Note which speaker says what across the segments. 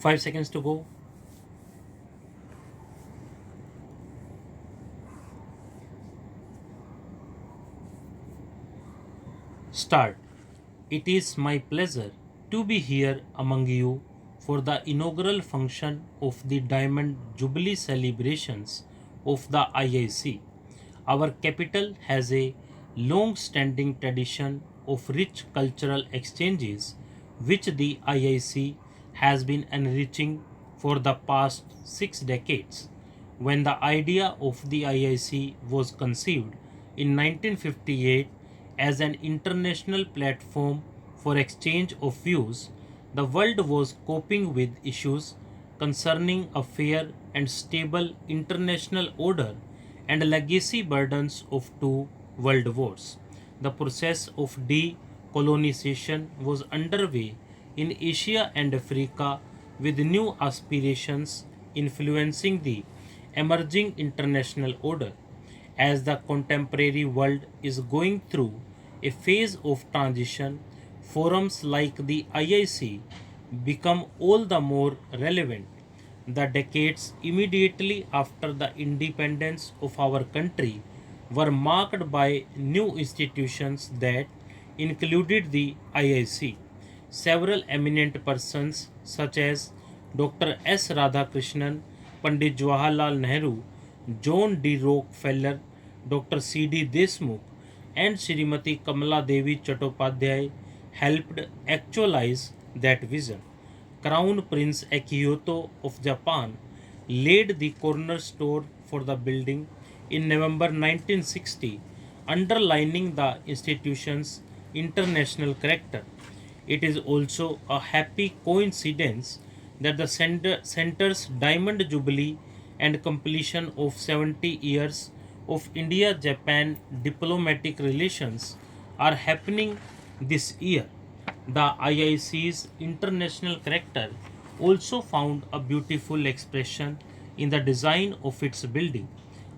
Speaker 1: 5 seconds to go. Start. It is my pleasure to be here among you for the inaugural function of the Diamond Jubilee celebrations of the IIC. Our capital has a long standing tradition of rich cultural exchanges, which the IIC has been enriching for the past 6 decades. When the idea of the IIC was conceived in 1958 as an international platform for exchange of views, the world was coping with issues concerning a fair and stable international order and legacy burdens of two world wars. The process of decolonization was underway in Asia and Africa, with new aspirations influencing the emerging international order. As the contemporary world is going through a phase of transition, forums like the IIC become all the more relevant. The decades immediately after the independence of our country were marked by new institutions that included the IIC. Several eminent persons such as Dr. S. Radhakrishnan, Pandit Jawaharlal Nehru, John D. Rockefeller, Dr. C. D. Desmukh, and Srimati Kamala Devi Chattopadhyay helped actualize that vision. Crown Prince Akihito of Japan laid the cornerstone for the building in November 1960, underlining the institution's international character. It is also a happy coincidence that the center's Diamond Jubilee and completion of 70 years of India Japan diplomatic relations are happening this year. The IIC's international character also found a beautiful expression in the design of its building.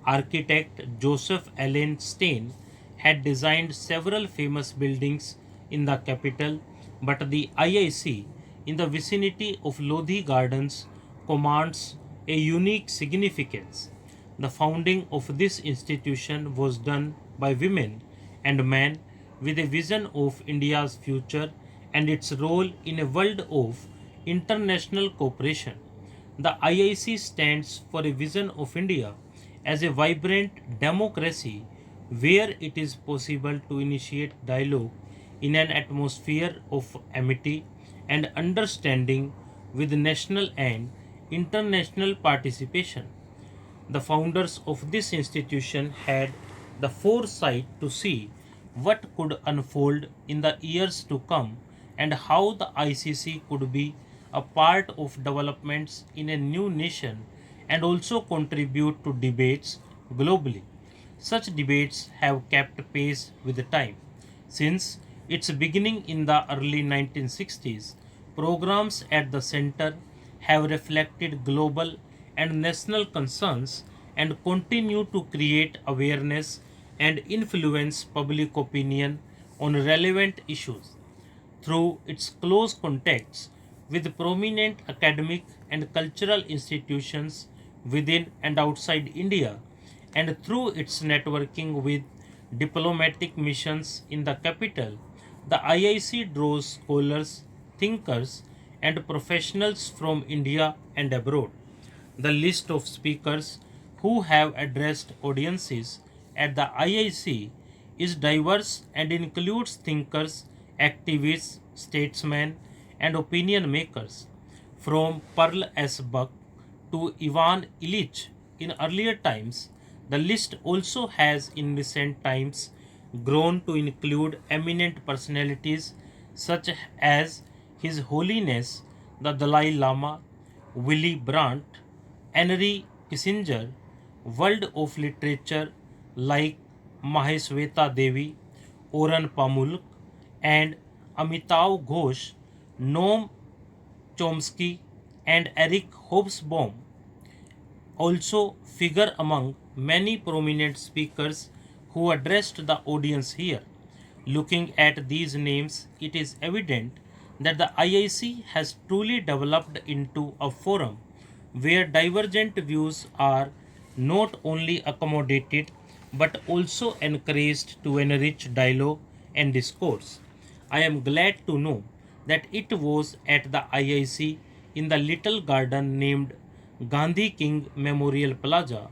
Speaker 1: Architect Joseph Allen Stein had designed several famous buildings in the capital, but the IIC in the vicinity of Lodhi Gardens commands a unique significance. The founding of this institution was done by women and men with a vision of India's future and its role in a world of international cooperation. The IIC stands for a vision of India as a vibrant democracy where it is possible to initiate dialogue in an atmosphere of amity and understanding with national and international participation. The founders of this institution had the foresight to see what could unfold in the years to come and how the ICC could be a part of developments in a new nation and also contribute to debates globally. Such debates have kept pace with time. Since its beginning in the early 1960s, programs at the center have reflected global and national concerns and continue to create awareness and influence public opinion on relevant issues. Through its close contacts with prominent academic and cultural institutions within and outside India, and through its networking with diplomatic missions in the capital, the IIC draws scholars, thinkers, and professionals from India and abroad. The list of speakers who have addressed audiences at the IIC is diverse and includes thinkers, activists, statesmen, and opinion makers. From Pearl S. Buck to Ivan Illich in earlier times, the list also has in recent times grown to include eminent personalities such as His Holiness the Dalai Lama, Willy Brandt, Henry Kissinger, world of literature like Mahesweta Devi, Oren Pamuk, and Amitav Ghosh, Noam Chomsky, and Eric Hobsbawm also figure among many prominent speakers who addressed the audience here. Looking at these names, it is evident that the IIC has truly developed into a forum where divergent views are not only accommodated but also encouraged to enrich dialogue and discourse. I am glad to know that it was at the IIC in the little garden named Gandhi King Memorial Plaza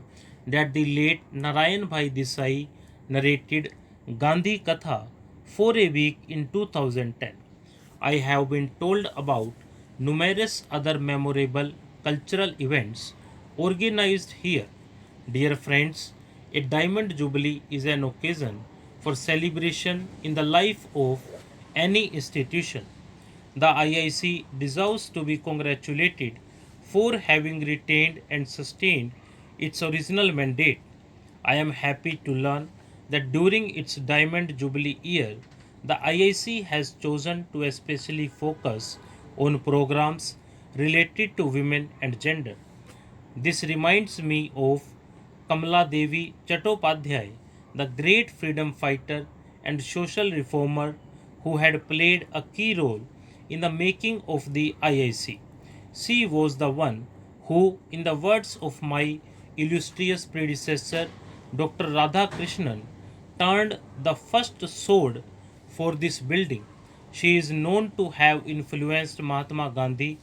Speaker 1: that the late Narayan Bhai Desai narrated Gandhi Katha for a week in 2010. I have been told about numerous other memorable cultural events organized here. Dear friends, a Diamond Jubilee is an occasion for celebration in the life of any institution. The IIC deserves to be congratulated for having retained and sustained its original mandate. I am happy to learn that during its Diamond Jubilee year, the IIC has chosen to especially focus on programs related to women and gender. This reminds me of Kamala Devi Chattopadhyay, the great freedom fighter and social reformer who had played a key role in the making of the IIC. She was the one who, in the words of my illustrious predecessor, Dr. Radha Krishnan, turned the first sword for this building. She is known to have influenced Mahatma Gandhi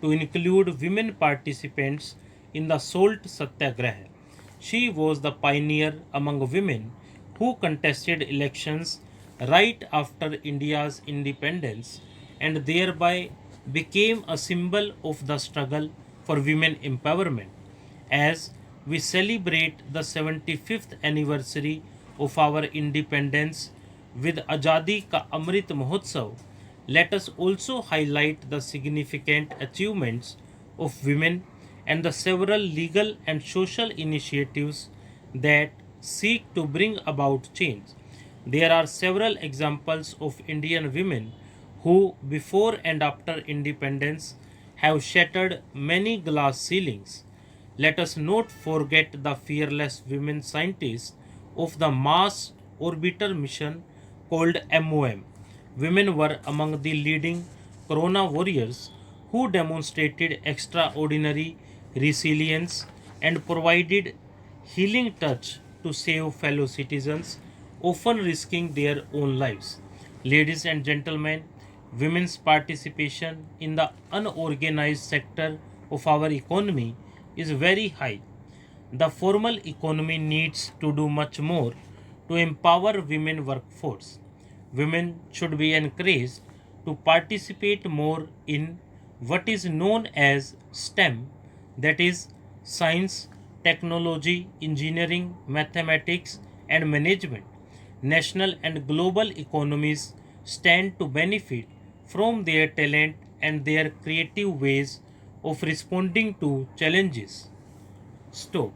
Speaker 1: to include women participants in the Salt Satyagraha. She was the pioneer among women who contested elections right after India's independence and thereby became a symbol of the struggle for women empowerment. As we celebrate the 75th anniversary of our independence with Azadi Ka Amrit Mahotsav, let us also highlight the significant achievements of women and the several legal and social initiatives that seek to bring about change. There are several examples of Indian women who, before and after independence, have shattered many glass ceilings. Let us not forget the fearless women scientists of the Mars Orbiter mission called MOM. Women were among the leading Corona warriors who demonstrated extraordinary resilience and provided healing touch to save fellow citizens, often risking their own lives. Ladies and gentlemen, women's participation in the unorganized sector of our economy is very high. The formal economy needs to do much more to empower women workforce. Women should be encouraged to participate more in what is known as STEM, that is science, technology, engineering, mathematics and management. National and global economies stand to benefit from their talent and their creative ways of responding to challenges. Stop.